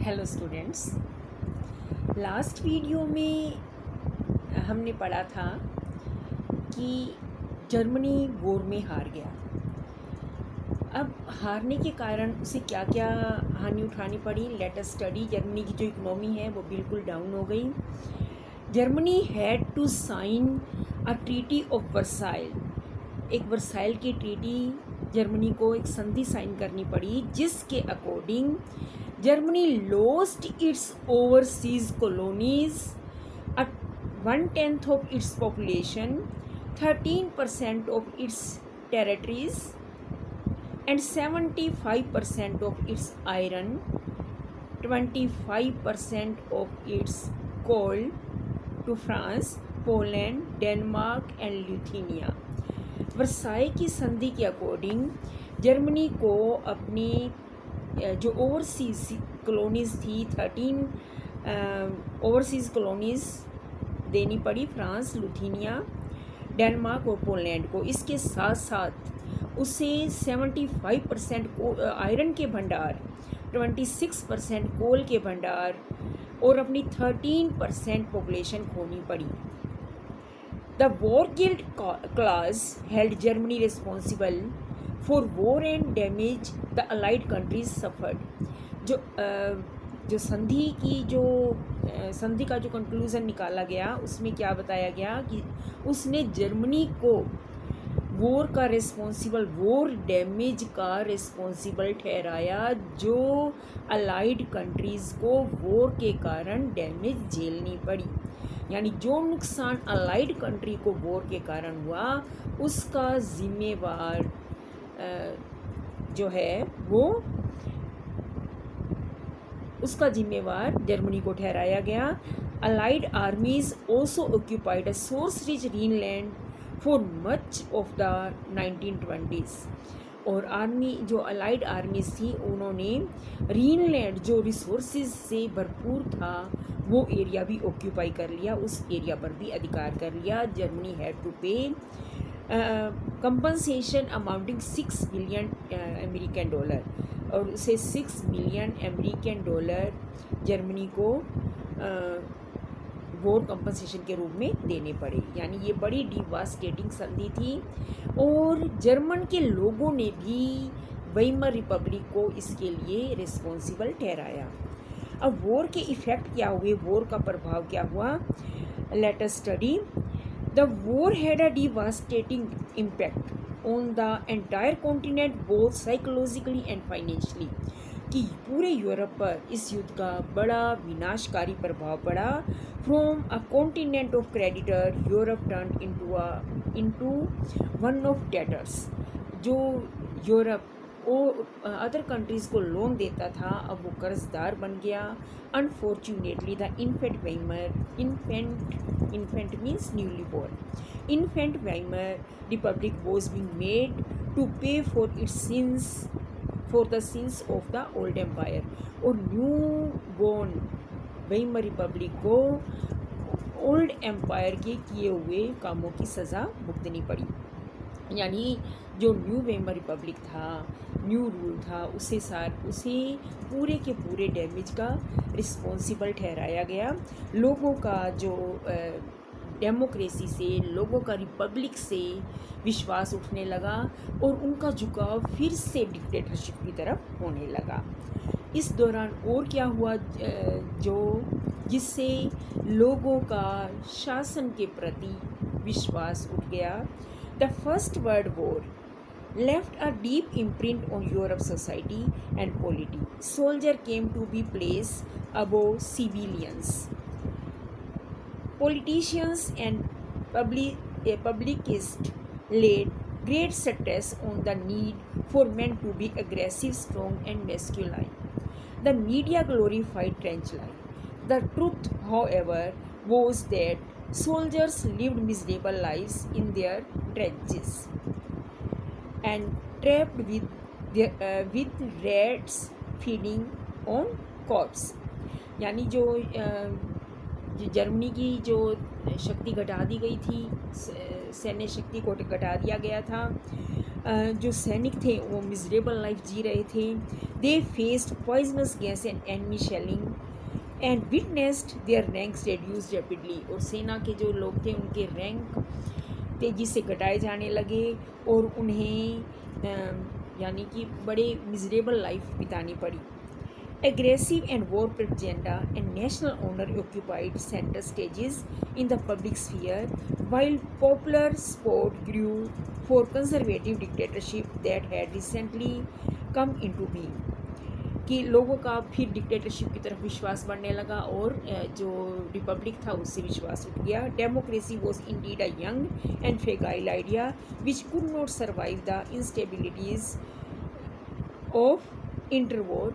Hello students, last video में हमने पढ़ा था कि जर्मनी वॉर में हार गया। अब हारने के कारण उसे क्या क्या हानि उठानी पड़ी, लेट अस स्टडी। जर्मनी की जो इकोनॉमी है वो बिल्कुल डाउन हो गई। Germany had to sign a treaty of Versailles. एक वर्साइल की ट्रीटी जर्मनी को एक संधि साइन करनी पड़ी, जिसके according Germany lost its overseas colonies, at 1/10 of its population, 13% of its territories, and 75% of its iron, 25% of its coal to France, Poland, Denmark and Lithuania. Versailles की संधि के अकॉर्डिंग जर्मनी को अपनी जो ओवरसीज कॉलोनीज़ थी 13 overseas colonies देनी पड़ी, France, लुथीनिया, Denmark और पोलैंड को। इसके साथ साथ उसे 75% आयरन के भंडार, 26% कोल के भंडार और अपनी 13% पॉपुलेशन खोनी पड़ी। The war guild class held Germany responsible for war and damage the allied countries suffered. जो संधि का जो कंक्लूज़न निकाला गया, उसमें क्या बताया गया कि उसने जर्मनी को वॉर का रिस्पॉन्सिबल, वॉर डैमेज का रिस्पॉन्सिबल ठहराया, जो अलाइड कंट्रीज़ को वॉर के कारण डैमेज झेलनी पड़ी। यानी जो नुकसान अलाइड कंट्री को वॉर के कारण हुआ, उसका जिम्मेवार जो है वो उसका जिम्मेवार जर्मनी को ठहराया गया। Allied आर्मीज also occupied a source rich Greenland for much of the 1920s। और जो अलाइड आर्मीज थी, उन्होंने ग्रीनलैंड जो रिसोर्सेज से भरपूर था वो एरिया भी ऑक्यूपाई कर लिया, उस एरिया पर भी अधिकार कर लिया। जर्मनी हैड टू पे compensation amounting $6 million American dollar, और उसे $6 मिलियन अमेरिकन डॉलर जर्मनी को वॉर कंपनसेशन के रूप में देने पड़े। यानी ये बड़ी डिवास्टेटिंग संधि थी, और जर्मन के लोगों ने भी वेइमर रिपब्लिक को इसके लिए रिस्पॉन्सिबल ठहराया। अब वॉर के इफ़ेक्ट क्या हुए, वॉर का प्रभाव क्या हुआ, let us study. The war had a devastating impact on the entire continent, both psychologically and financially। कि पूरे यूरोप पर इस युद्ध का बड़ा विनाशकारी प्रभाव पड़ा। From a continent of creditor, Europe turn into one of debtors. जो यूरोप अदर कंट्रीज़ को लोन देता था, अब वो कर्जदार बन गया। Unfortunately the infant means newly born, infant Weimar Republic was being made to pay for the sins of the old empire. और न्यू बोर्न वेइमर रिपब्लिक को ओल्ड एम्पायर के किए हुए कामों की सज़ा भुगतनी पड़ी। यानी जो न्यू वेइमर रिपब्लिक था, न्यू रूल था, उसे पूरे के पूरे डैमेज का रिस्पॉन्सिबल ठहराया गया। लोगों का जो डेमोक्रेसी से, लोगों का रिपब्लिक से विश्वास उठने लगा, और उनका झुकाव फिर से डिक्टेटरशिप की तरफ होने लगा। इस दौरान और क्या हुआ, जिससे लोगों का शासन के प्रति विश्वास उठ गया। The first world war left a deep imprint on Europe's society and polity. Soldiers came to be placed above civilians. Politicians and publicists laid great stress on the need for men to be aggressive, strong, and masculine. The media glorified trench life. The truth, however, was that soldiers lived miserable lives in their trenches and trapped with rats feeding on corpse। यानी जो Germany की जो शक्ति घटा दी गई थी, सैन्य शक्ति को घटा दिया गया था, जो सैनिक थे वो मिजरेबल लाइफ जी रहे थे। They faced poisonous gas and enemy shelling and witnessed their ranks reduce rapidly. और सेना के जो लोग थे उनके रैंक तेज़ी से घटाए जाने लगे और उन्हें यानी कि बड़े मिजरेबल लाइफ बितानी पड़ी। Aggressive and war propaganda and national honor occupied center stages in the public sphere, while popular support grew for conservative dictatorship that had recently come into being। कि लोगों का फिर डिक्टेटरशिप की तरफ विश्वास बढ़ने लगा और जो रिपब्लिक था उससे विश्वास उठ गया। Democracy was indeed a young and fragile idea which could not survive the इंस्टेबिलिटीज़ of interwar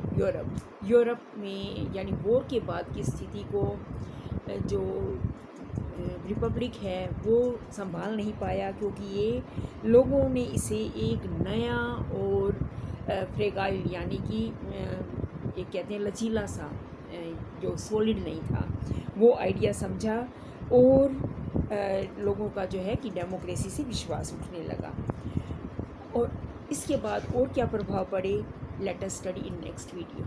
Europe में, यानी वॉर के बाद की स्थिति को जो रिपब्लिक है वो संभाल नहीं पाया, क्योंकि ये लोगों ने इसे एक नया और फ्रेगाइल यानी कि ये कहते हैं लचीला सा, जो सॉलिड नहीं था वो आइडिया समझा और लोगों का जो है कि डेमोक्रेसी से विश्वास उठने लगा। और इसके बाद और क्या प्रभाव पड़े, let us study in next video.